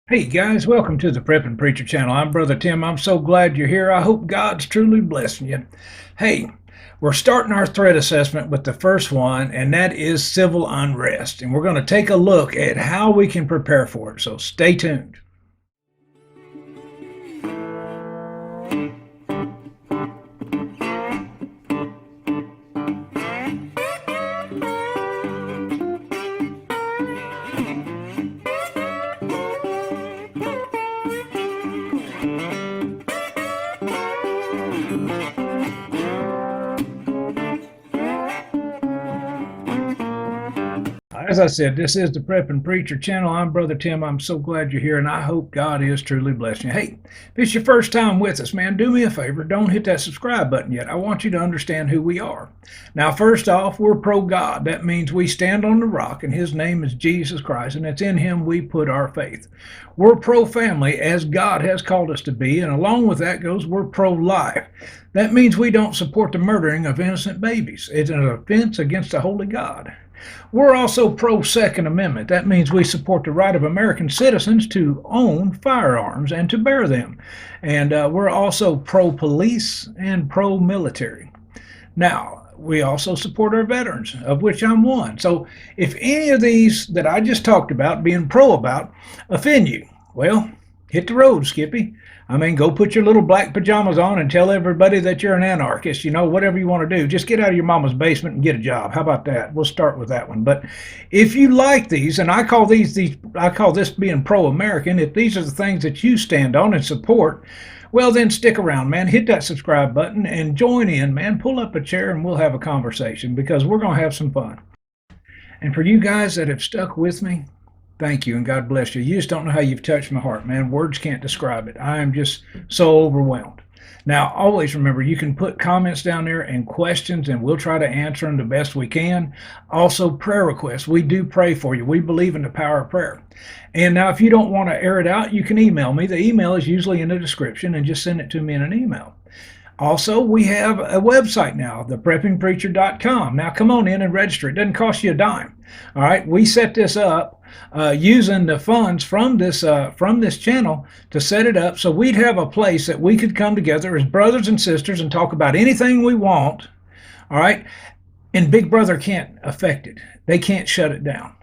Hey guys, welcome to the Prep and Preacher channel. I'm Brother Tim. I'm so glad you're here. I hope God's truly blessing you. Hey, we're starting our threat assessment with the first one, and that is civil unrest. And we're going to take a look at how we can prepare for it. So stay tuned. As I said, this is the Prep and Preacher channel. I'm Brother Tim. I'm so glad you're here, and I hope God is truly blessing you. Hey, if it's your first time with us, man, do me a favor. Don't hit that subscribe button yet. I want you to understand who we are. Now, first off, we're pro-God. That means we stand on the rock, and his name is Jesus Christ, and it's in him we put our faith. We're pro-family, as God has called us to be, and along with that goes we're pro-life. That means we don't support the murdering of innocent babies. It's an offense against the holy God. We're also pro-Second Amendment. That means we support the right of American citizens to own firearms and to bear them. And we're also pro-police and pro-military. Now, we also support our veterans, of which I'm one. So if any of these that I just talked about, being pro about, offend you, well, hit the road, Skippy. I mean, go put your little black pajamas on and tell everybody that you're an anarchist. You know, whatever you want to do. Just get out of your mama's basement and get a job. How about that? We'll start with that one. But if you like these, and I call this being pro-American, if these are the things that you stand on and support, well, then stick around, man. Hit that subscribe button and join in, man. Pull up a chair and we'll have a conversation because we're going to have some fun. And for you guys that have stuck with me, thank you and God bless you. You just don't know how you've touched my heart, man. Words can't describe it. I am just so overwhelmed. Now, always remember, you can put comments down there and questions, and we'll try to answer them the best we can. Also, prayer requests. We do pray for you. We believe in the power of prayer. And now, if you don't want to air it out, you can email me. The email is usually in the description, and just send it to me in an email. Also, we have a website now, thepreppingpreacher.com. Now, come on in and register. It doesn't cost you a dime. All right, we set this up using the funds from this channel to set it up so we'd have a place that we could come together as brothers and sisters and talk about anything we want. All right, and Big Brother can't affect it. They can't shut it down.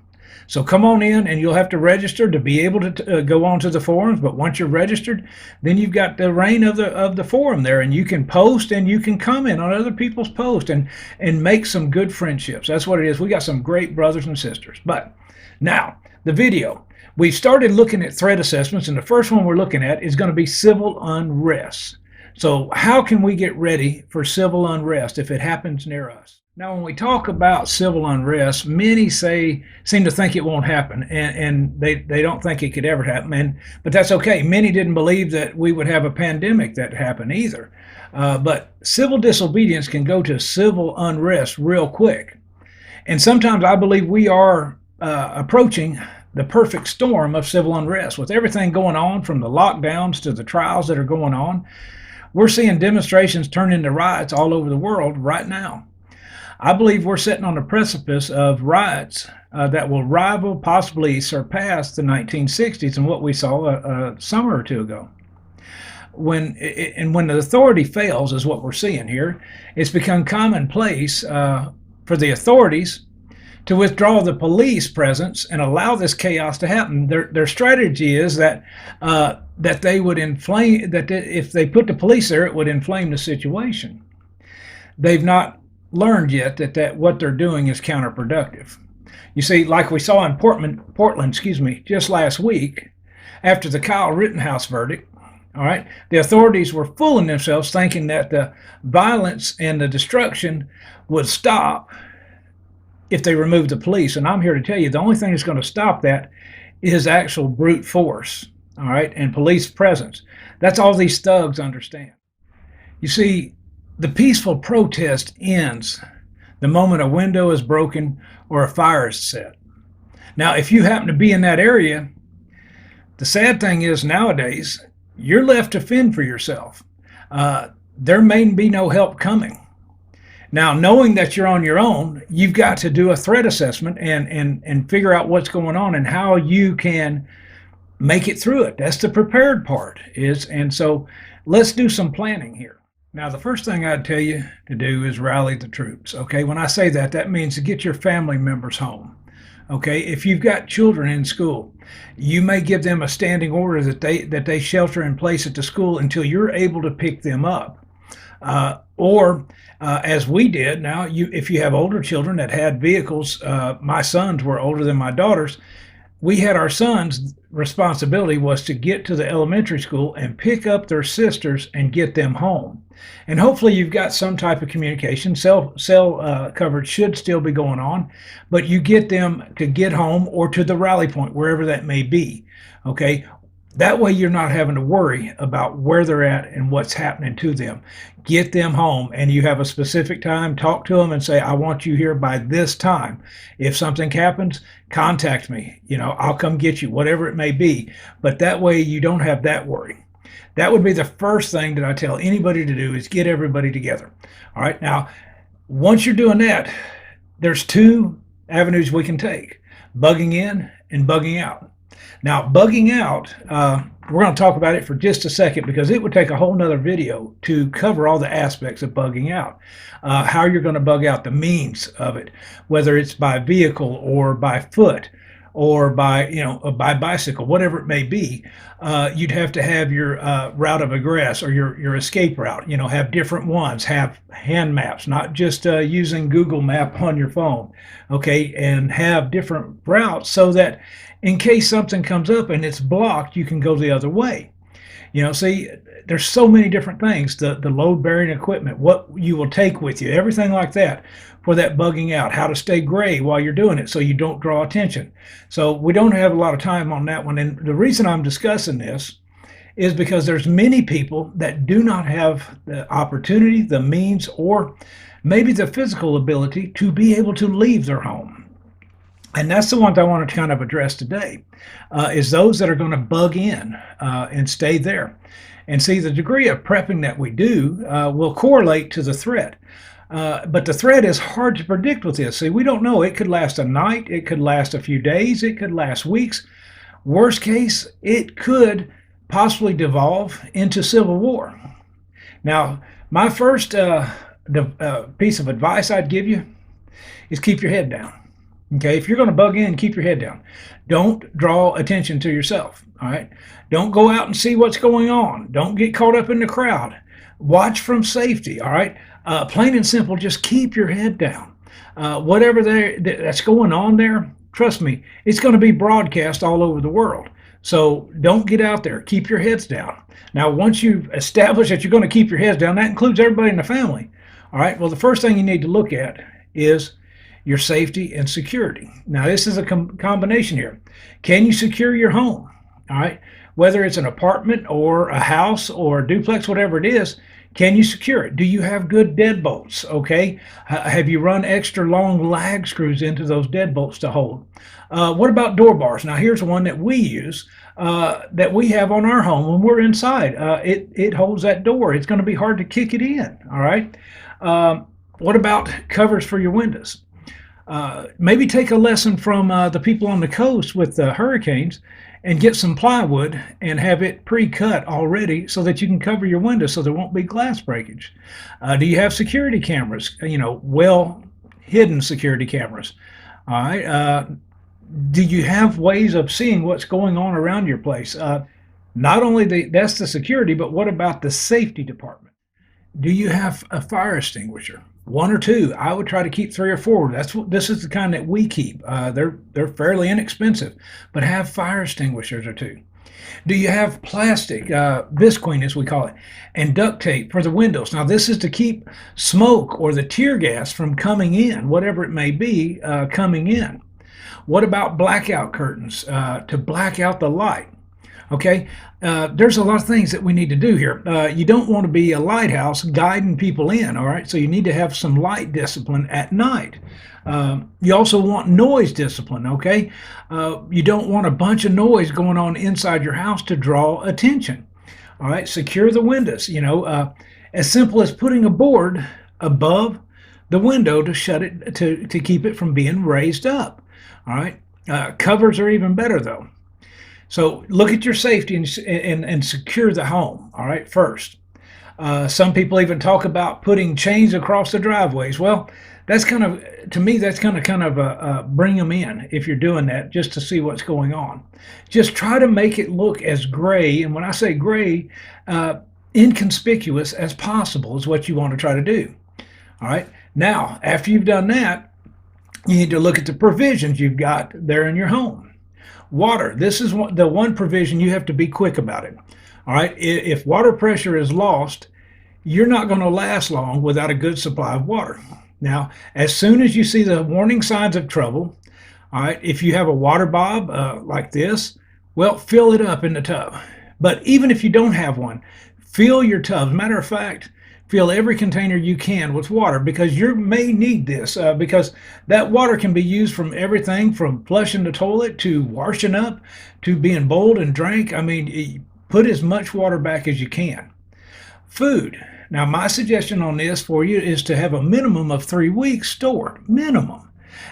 So come on in, and you'll have to register to be able to go on to the forums. But once you're registered, then you've got the reign of the forum there, and you can post and you can comment on other people's posts and make some good friendships. That's what it is. We got some great brothers and sisters. But now the video. We've started looking at threat assessments, and the first one we're looking at is going to be civil unrest. So how can we get ready for civil unrest if it happens near us? Now, when we talk about civil unrest, many seem to think it won't happen, and they don't think it could ever happen. But that's okay. Many didn't believe that we would have a pandemic that happened either. But civil disobedience can go to civil unrest real quick. And sometimes I believe we are approaching the perfect storm of civil unrest. With everything going on, from the lockdowns to the trials that are going on, we're seeing demonstrations turn into riots all over the world right now. I believe we're sitting on the precipice of riots that will rival, possibly surpass the 1960s and what we saw a summer or two ago. When the authority fails, is what we're seeing here. It's become commonplace for the authorities to withdraw the police presence and allow this chaos to happen. Their strategy is that they would inflame, that if they put the police there, it would inflame the situation. They've not learned yet that what they're doing is counterproductive. You see, like we saw in Portland, just last week, after the Kyle Rittenhouse verdict, all right, the authorities were fooling themselves thinking that the violence and the destruction would stop if they removed the police. And I'm here to tell you, the only thing that's going to stop that is actual brute force, all right, and police presence. That's all these thugs understand. You see, the peaceful protest ends the moment a window is broken or a fire is set. Now, if you happen to be in that area, the sad thing is nowadays, you're left to fend for yourself. There may be no help coming. Now, knowing that you're on your own, you've got to do a threat assessment and figure out what's going on and how you can make it through it. That's the prepared part is, and so let's do some planning here. Now, the first thing I'd tell you to do is rally the troops. Okay, when I say that, that means to get your family members home. Okay, if you've got children in school, you may give them a standing order that they shelter in place at the school until you're able to pick them up. Or as we did, now if you have older children that had vehicles, my sons were older than my daughters. We had our sons' responsibility was to get to the elementary school and pick up their sisters and get them home. And hopefully you've got some type of communication. Cell coverage should still be going on, but you get them to get home or to the rally point, wherever that may be. Okay. That way you're not having to worry about where they're at and what's happening to them. Get them home, and you have a specific time. Talk to them and say, I want you here by this time. If something happens, contact me. I'll come get you, whatever it may be. But that way you don't have that worry. That would be the first thing that I tell anybody to do, is get everybody together. All right. Now, once you're doing that, there's two avenues we can take: bugging in and bugging out. Now, bugging out, we're going to talk about it for just a second, because it would take a whole nother video to cover all the aspects of bugging out. How you're going to bug out, the means of it, whether it's by vehicle or by foot or by bicycle, whatever it may be. You'd have to have your route of egress, or your escape route. Have different ones. Have hand maps, not just using Google Map on your phone. Okay, and have different routes so that in case something comes up and it's blocked, you can go the other way. See, there's so many different things. The load bearing equipment, what you will take with you, everything like that for that bugging out. How to stay gray while you're doing it so you don't draw attention. So we don't have a lot of time on that one. And the reason I'm discussing this is because there's many people that do not have the opportunity, the means, or maybe the physical ability to be able to leave their home. And that's the one that I want to kind of address today, is those that are going to bug in and stay there. And see, the degree of prepping that we do will correlate to the threat. But the threat is hard to predict with this. See, we don't know. It could last a night. It could last a few days. It could last weeks. Worst case, it could possibly devolve into civil war. Now, my first piece of advice I'd give you is keep your head down. Okay, if you're going to bug in, keep your head down. Don't draw attention to yourself. All right, don't go out and see what's going on. Don't get caught up in the crowd. Watch from safety. All right, plain and simple. Just keep your head down. Whatever that's going on there, trust me, it's going to be broadcast all over the world. So don't get out there. Keep your heads down. Now, once you've established that you're going to keep your heads down, that includes everybody in the family. All right. Well, the first thing you need to look at is your safety and security. Now, this is a combination here. Can you secure your home? All right. Whether it's an apartment or a house or a duplex, whatever it is, can you secure it? Do you have good deadbolts? Okay. Have you run extra long lag screws into those deadbolts to hold? What about door bars? Now, here's one that we use, that we have on our home when we're inside. It holds that door. It's going to be hard to kick it in. All right. What about covers for your windows? Maybe take a lesson from the people on the coast with the hurricanes and get some plywood and have it pre-cut already so that you can cover your windows so there won't be glass breakage. Do you have security cameras? Well hidden security cameras. All right. Do you have ways of seeing what's going on around your place? Not only that's the security, but what about the safety department? Do you have a fire extinguisher? One or two. I would try to keep 3 or 4. This is the kind that we keep. They're fairly inexpensive, but have fire extinguishers or 2. Do you have plastic, visqueen as we call it, and duct tape for the windows? Now, this is to keep smoke or the tear gas from coming in, whatever it may be, coming in. What about blackout curtains to black out the light? Okay, there's a lot of things that we need to do here. You don't want to be a lighthouse guiding people in, all right? So you need to have some light discipline at night. You also want noise discipline, okay? You don't want a bunch of noise going on inside your house to draw attention. All right, secure the windows, as simple as putting a board above the window to shut it, to keep it from being raised up. All right, covers are even better though. So look at your safety and secure the home, all right, first. Some people even talk about putting chains across the driveways. Well, that's kind of, to me, that's kind of bring them in if you're doing that just to see what's going on. Just try to make it look as gray, and when I say gray, uh, inconspicuous as possible is what you want to try to do. All right. Now, after you've done that, you need to look at the provisions you've got there in your home. Water. This is the one provision you have to be quick about it. All right. If water pressure is lost, you're not going to last long without a good supply of water. Now, as soon as you see the warning signs of trouble, all right, if you have a water bob like this, well, fill it up in the tub. But even if you don't have one, fill your tubs. Matter of fact, fill every container you can with water because you may need this because that water can be used from everything from flushing the toilet to washing up to being boiled and drank. I mean, put as much water back as you can. Food. Now, my suggestion on this for you is to have a minimum of 3 weeks stored, minimum.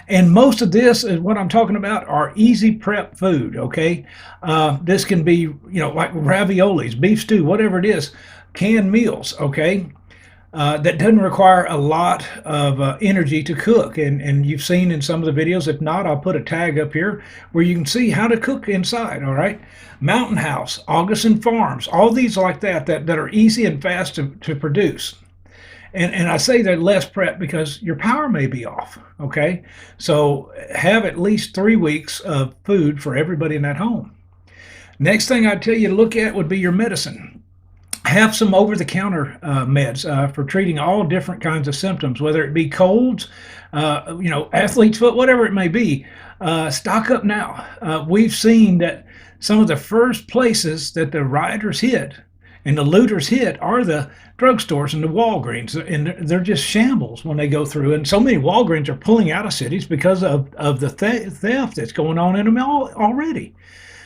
And most of this is what I'm talking about are easy prep food, okay? This can be, like raviolis, beef stew, whatever it is, canned meals, okay? That doesn't require a lot of energy to cook. And you've seen in some of the videos, if not, I'll put a tag up here where you can see how to cook inside, all right? Mountain House, Augustin Farms, all these like that are easy and fast to produce. And I say they're less prep because your power may be off, okay? So have at least 3 weeks of food for everybody in that home. Next thing I'd tell you to look at would be your medicine. Have some over-the-counter meds for treating all different kinds of symptoms, whether it be colds, athlete's foot, whatever it may be. Stock up now. We've seen that some of the first places that the rioters hit and the looters hit are the drugstores and the Walgreens, and they're just shambles when they go through. And so many Walgreens are pulling out of cities because of the theft that's going on in them already.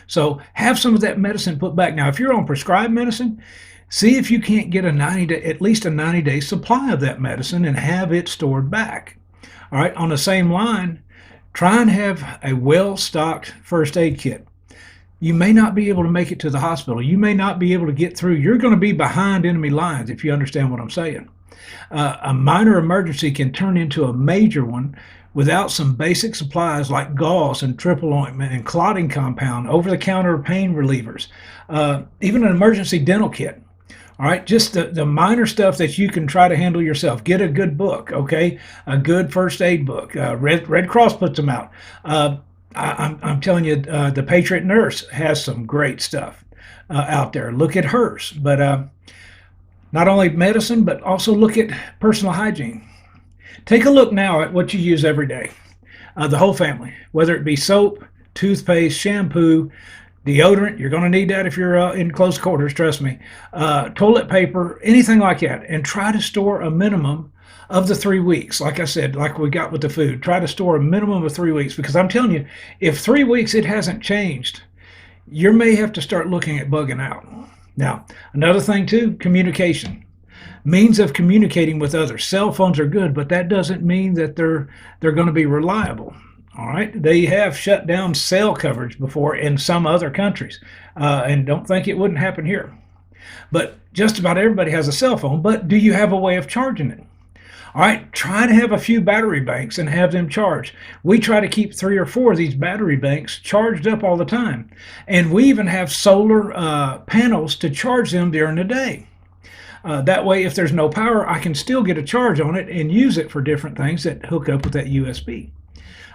So have some of that medicine put back. Now, if you're on prescribed medicine, see if you can't get at least a 90-day supply of that medicine and have it stored back. All right, on the same line, try and have a well-stocked first aid kit. You may not be able to make it to the hospital. You may not be able to get through. You're going to be behind enemy lines if you understand what I'm saying. A minor emergency can turn into a major one without some basic supplies like gauze and triple ointment and clotting compound, over-the-counter pain relievers, even an emergency dental kit. All right, just the minor stuff that you can try to handle yourself. Get a good book, okay? A good first aid book. Red Cross puts them out. I'm telling you, the Patriot Nurse has some great stuff out there. Look at hers. But not only medicine, but also look at personal hygiene. Take a look now at what you use every day, the whole family, whether it be soap, toothpaste, shampoo, deodorant. You're going to need that if you're in close quarters, trust me. Toilet paper, anything like that. And try to store a minimum of the 3 weeks. Like I said, like we got with the food, try to store a minimum of 3 weeks because I'm telling you, if 3 weeks it hasn't changed, you may have to start looking at bugging out. Now, another thing too, communication. Means of communicating with others. Cell phones are good, but that doesn't mean that they're going to be reliable. All right, they have shut down cell coverage before in some other countries, and don't think it wouldn't happen here. But just about everybody has a cell phone, but do you have a way of charging it? All right, try to have a few battery banks and have them charged. We try to keep 3 or 4 of these battery banks charged up all the time. And we even have solar panels to charge them during the day. That way, if there's no power, I can still get a charge on it and use it for different things that hook up with that USB.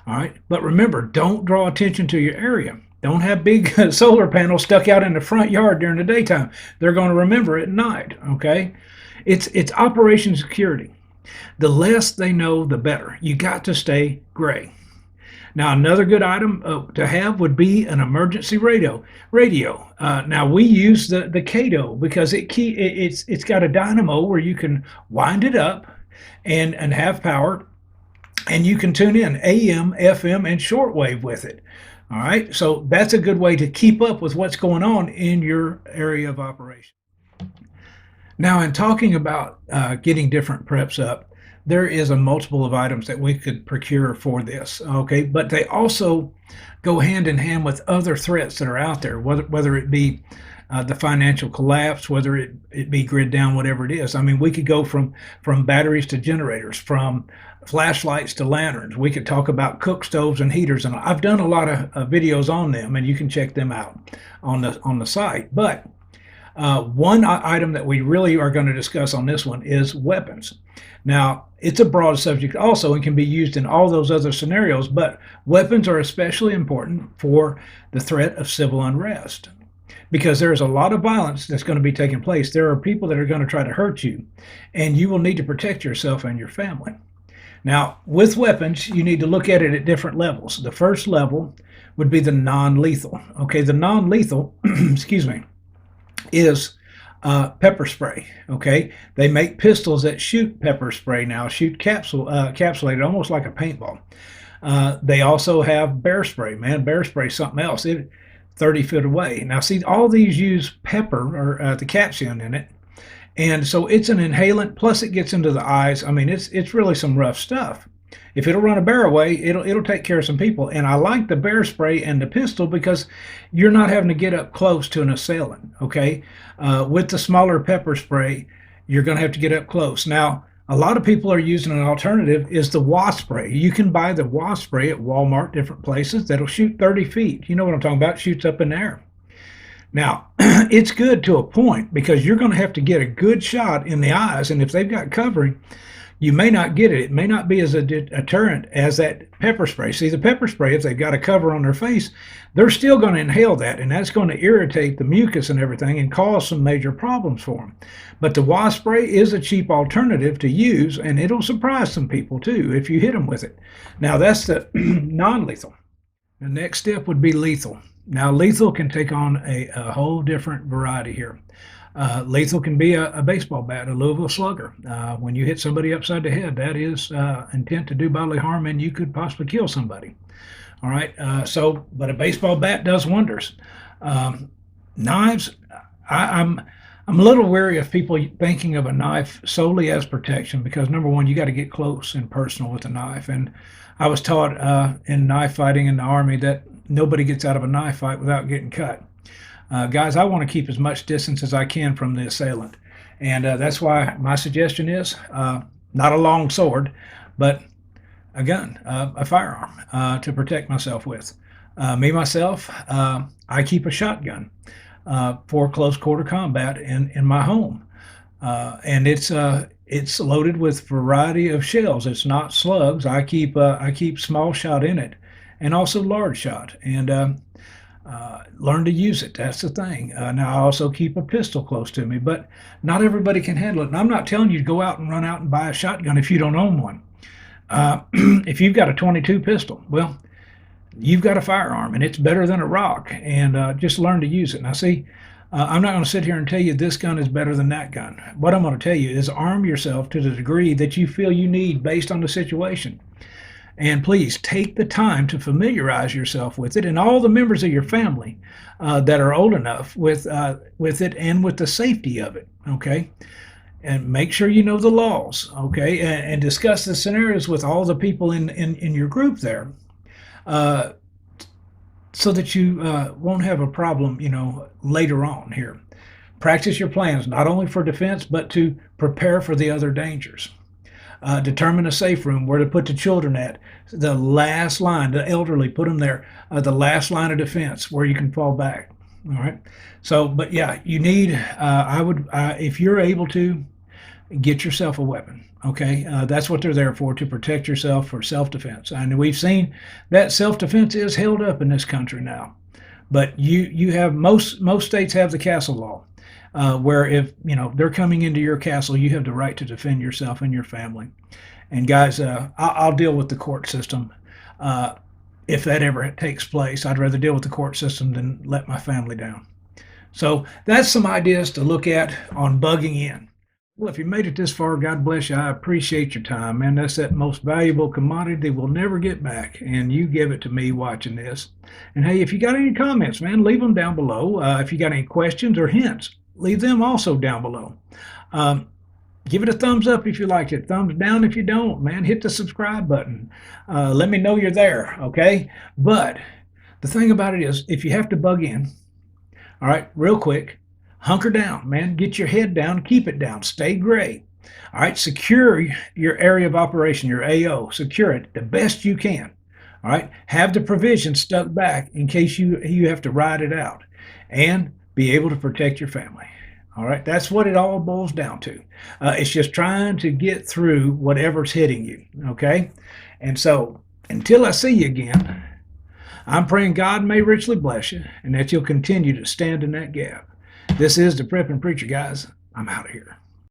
All right, but remember, don't draw attention to your area. Don't have big solar panels stuck out in the front yard during the daytime. They're going to remember at night, okay? It's operation security. The less they know, the better. You got to stay gray. Now, another good item to have would be an emergency radio. Now, we use the Cato because it's got a dynamo where you can wind it up and have power, and you can tune in AM, FM, and shortwave with it. All right, so that's a good way to keep up with what's going on in your area of operation. Now, in talking about getting different preps up, there is a multiple of items that we could procure for this. Okay, but they also go hand in hand with other threats that are out there, whether it be the financial collapse, whether it be grid down, whatever it is. I mean, we could go from batteries to generators, from flashlights to lanterns. We could talk about cook stoves and heaters, and I've done a lot of videos on them, and you can check them out on the site. But one item that we really are going to discuss on this one is weapons. Now, it's a broad subject also and can be used in all those other scenarios, but weapons are especially important for the threat of civil unrest because there's a lot of violence that's going to be taking place. There are people that are going to try to hurt you, and you will need to protect yourself and your family. Now, with weapons, you need to look at it at different levels. The first level would be the non-lethal. Okay, the non-lethal, excuse me, is pepper spray. Okay, they make pistols that shoot pepper spray now, shoot capsulated, almost like a paintball. They also have bear spray. Man, bear spray something else. 30 feet away. Now, see, all these use pepper or the capsaicin in it, and so it's an inhalant. Plus, it gets into the eyes. I mean, it's really some rough stuff. If it'll run a bear away, it'll take care of some people. And I like the bear spray and the pistol because you're not having to get up close to an assailant. Okay, with the smaller pepper spray, you're going to have to get up close. Now, a lot of people are using an alternative is the wasp spray. You can buy the wasp spray at Walmart, different places that'll shoot 30 feet. You know what I'm talking about? It shoots up in the air. Now, it's good to a point because you're going to have to get a good shot in the eyes, and if they've got covering, you may not get it. It may not be as a deterrent as that pepper spray. See, the pepper spray, if they've got a cover on their face, they're still going to inhale that, and that's going to irritate the mucus and everything and cause some major problems for them. But the wasp spray is a cheap alternative to use, and it'll surprise some people too if you hit them with it. Now, that's the non-lethal. The next step would be lethal. Now, lethal can take on a whole different variety here. Lethal can be a baseball bat, a Louisville slugger. When you hit somebody upside the head, that is intent to do bodily harm, and you could possibly kill somebody. All right. But a baseball bat does wonders. Knives, I'm a little wary of people thinking of a knife solely as protection because number one, you got to get close and personal with a knife, and I was taught in knife fighting in the Army that nobody gets out of a knife fight without getting cut. Guys, I want to keep as much distance as I can from the assailant. And that's why my suggestion is not a long sword, but a gun, a firearm to protect myself with. Myself, I keep a shotgun for close quarter combat in my home. And it's loaded with variety of shells. It's not slugs. I keep small shot in it and also large shot. And learn to use it. That's the thing. Now, I also keep a pistol close to me, but not everybody can handle it. And I'm not telling you to go out and run out and buy a shotgun if you don't own one. If you've got a 22 pistol, well, you've got a firearm, and it's better than a rock. And just learn to use it. Now, see, I'm not going to sit here and tell you this gun is better than that gun. What I'm going to tell you is arm yourself to the degree that you feel you need based on the situation. And please take the time to familiarize yourself with it and all the members of your family that are old enough with it and with the safety of it, okay? And make sure you know the laws, okay? And discuss the scenarios with all the people in your group there so that you won't have a problem, later on here. Practice your plans, not only for defense, but to prepare for the other dangers. Determine a safe room where to put the children at. The last line, the elderly, put them there. The last line of defense where you can fall back. All right. So, but yeah, you need, if you're able to, get yourself a weapon. Okay. That's what they're there for, to protect yourself for self-defense. And we've seen that self-defense is held up in this country now. But you have, most states have the castle law. Where if they're coming into your castle, you have the right to defend yourself and your family. And guys, I'll deal with the court system if that ever takes place. I'd rather deal with the court system than let my family down. So that's some ideas to look at on bugging in. Well, if you made it this far, God bless you. I appreciate your time, man. That's that most valuable commodity we'll never get back, and you give it to me watching this. And hey, if you got any comments, man, leave them down below. If you got any questions or hints, leave them also down below. Give it a thumbs up if you liked it. Thumbs down if you don't, man. Hit the subscribe button. Let me know you're there, okay? But the thing about it is, if you have to bug in, all right, real quick, hunker down, man. Get your head down, keep it down, stay gray. All right, secure your area of operation, your AO. Secure it the best you can. All right, have the provision stuck back in case you have to ride it out, and be able to protect your family. All right, that's what it all boils down to. It's just trying to get through whatever's hitting you. Okay, and so until I see you again, I'm praying God may richly bless you and that you'll continue to stand in that gap. This is the Prepping Preacher, guys. I'm out of here.